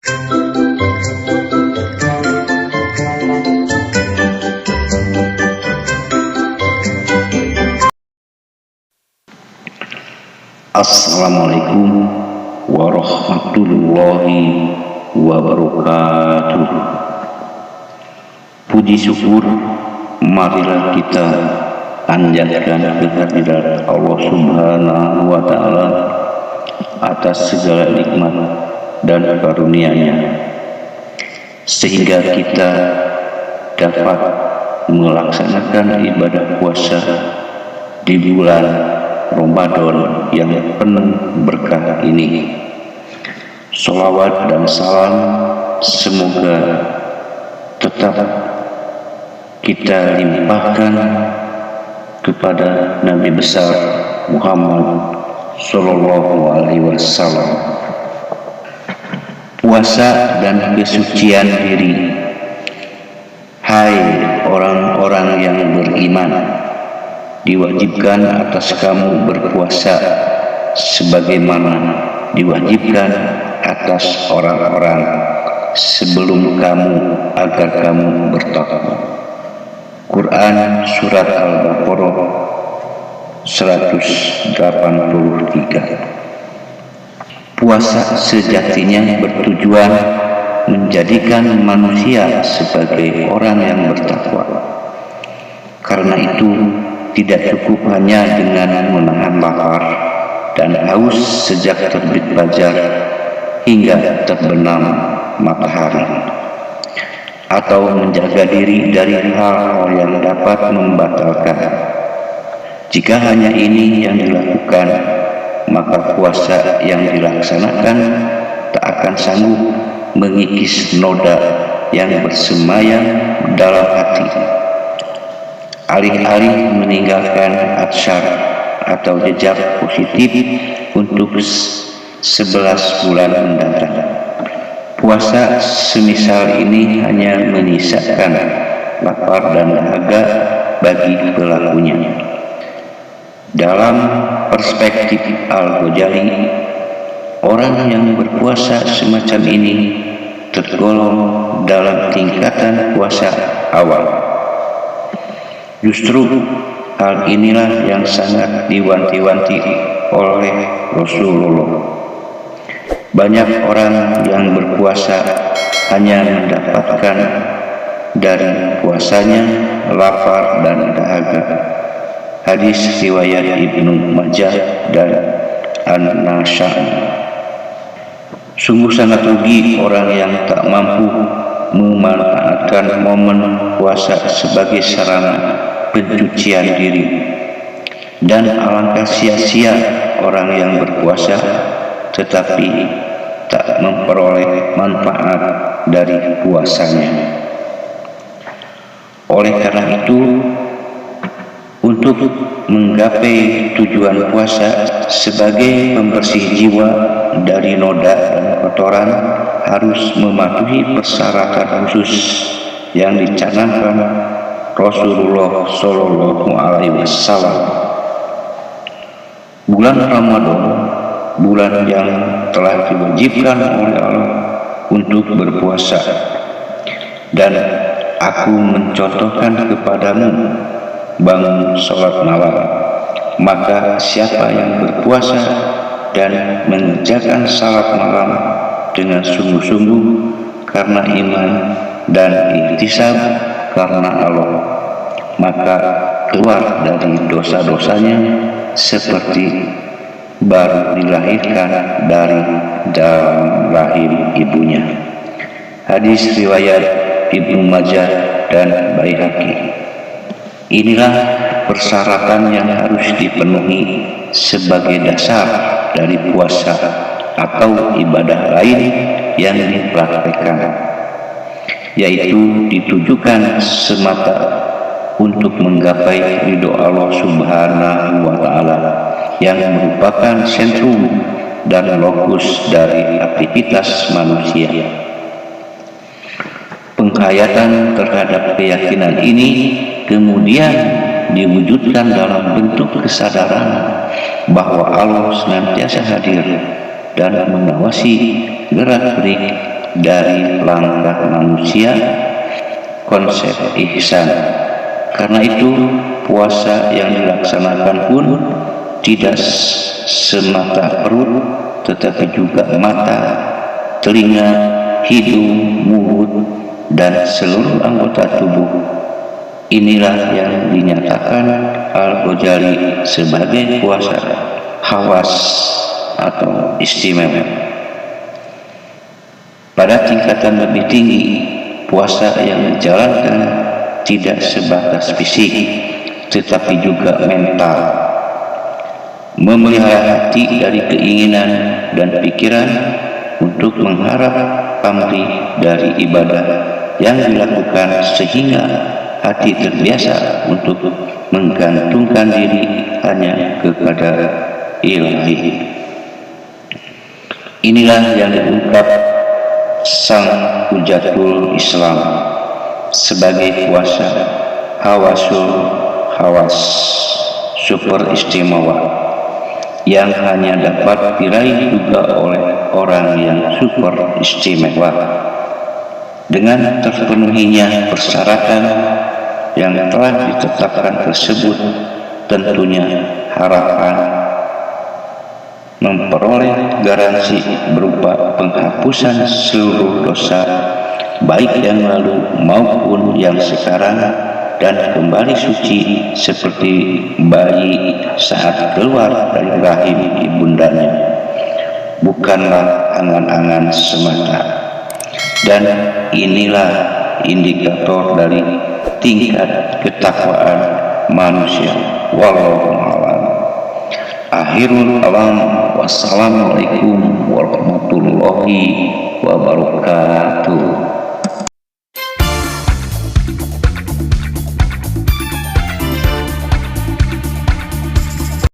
Assalamualaikum warahmatullahi wabarakatuh. Puji syukur marilah kita panjatkan kehadirat Allah Subhanahu wa Ta'ala atas segala nikmat dan karunia-Nya, sehingga kita dapat melaksanakan ibadah puasa di bulan Ramadan yang penuh berkah ini. Sholawat dan salam semoga tetap kita limpahkan kepada Nabi besar Muhammad Sallallahu Alaihi Wasallam. Puasa dan kesucian diri. Hai orang-orang yang beriman, diwajibkan atas kamu berpuasa sebagaimana diwajibkan atas orang-orang sebelum kamu agar kamu bertakwa. Quran Surat Al-Baqarah 183. Puasa sejatinya bertujuan menjadikan manusia sebagai orang yang bertakwa. Karena itu tidak cukup hanya dengan menahan lapar dan haus sejak terbit fajar hingga terbenam matahari, atau menjaga diri dari hal-hal yang dapat membatalkan. Jika hanya ini yang dilakukan, maka puasa yang dilaksanakan tak akan sanggup mengikis noda yang bersemayam dalam hati. Alih-alih meninggalkan atsar atau jejak positif untuk 11 bulan mendatang, puasa semisal ini hanya menyisakan lapar dan dahaga bagi pelakunya. Dalam perspektif Al-Ghazali, orang yang berpuasa semacam ini tergolong dalam tingkatan puasa awal. Justru hal inilah yang sangat diwanti-wanti oleh Rasulullah. Banyak orang yang berpuasa hanya mendapatkan dari puasanya lapar dan dahaga. Hadis riwayat Ibnu Majah dan An-Nasa'i. Sungguh sangat rugi orang yang tak mampu memanfaatkan momen puasa sebagai sarana pencucian diri, dan alangkah sia-sia orang yang berpuasa tetapi tak memperoleh manfaat dari puasanya. Oleh karena itu, untuk menggapai tujuan puasa sebagai pembersih jiwa dari noda dan kotoran harus mematuhi persyaratan khusus yang dicanangkan Rasulullah Sallallahu Alaihi Wasallam. Bulan Ramadan, bulan yang telah diwajibkan oleh Allah untuk berpuasa, dan aku mencontohkan kepadamu bangun sholat malam. Maka siapa yang berpuasa dan mengerjakan salat malam dengan sungguh-sungguh karena iman dan ihtisab karena Allah, maka keluar dari dosa-dosanya seperti baru dilahirkan dari dalam rahim ibunya. Hadis riwayat Ibnu Majah dan Baihaqi. Inilah persyaratan yang harus dipenuhi sebagai dasar dari puasa atau ibadah lain yang dipraktekkan, yaitu ditujukan semata untuk menggapai ridho Allah Subhanahu wa Ta'ala, yang merupakan sentrum dan lokus dari aktivitas manusia. Penghayatan terhadap keyakinan ini kemudian diwujudkan dalam bentuk kesadaran bahwa Allah senantiasa hadir dan mengawasi gerak-gerik dari langkah manusia konsep ihsan. Karena itu puasa yang dilaksanakan pun tidak semata perut, tetapi juga mata, telinga, hidung, mulut, dan seluruh anggota tubuh. Inilah yang dinyatakan Al-Ghazali sebagai puasa khawas atau istimewa. Pada tingkatan lebih tinggi, puasa yang dijalankan tidak sebatas fisik, tetapi juga mental, memelihara hati dari keinginan dan pikiran untuk mengharap pamrih dari ibadah yang dilakukan, sehingga hati terbiasa untuk menggantungkan diri hanya kepada Ilahi. Inilah yang diungkap sang Hujatul Islam sebagai puasa hawasul hawas, super istimewa, yang hanya dapat diraih juga oleh orang yang super istimewa. Dengan terpenuhinya persyaratan yang telah ditetapkan tersebut, tentunya harapan memperoleh garansi berupa penghapusan seluruh dosa, baik yang lalu maupun yang sekarang, dan kembali suci seperti bayi saat keluar dari rahim ibundanya, bukanlah angan-angan semata. Dan inilah indikator dari tingkat ketakwaan manusia. Wallahu a'lam. Akhirul kalam. Wassalamualaikum warahmatullahi wabarakatuh.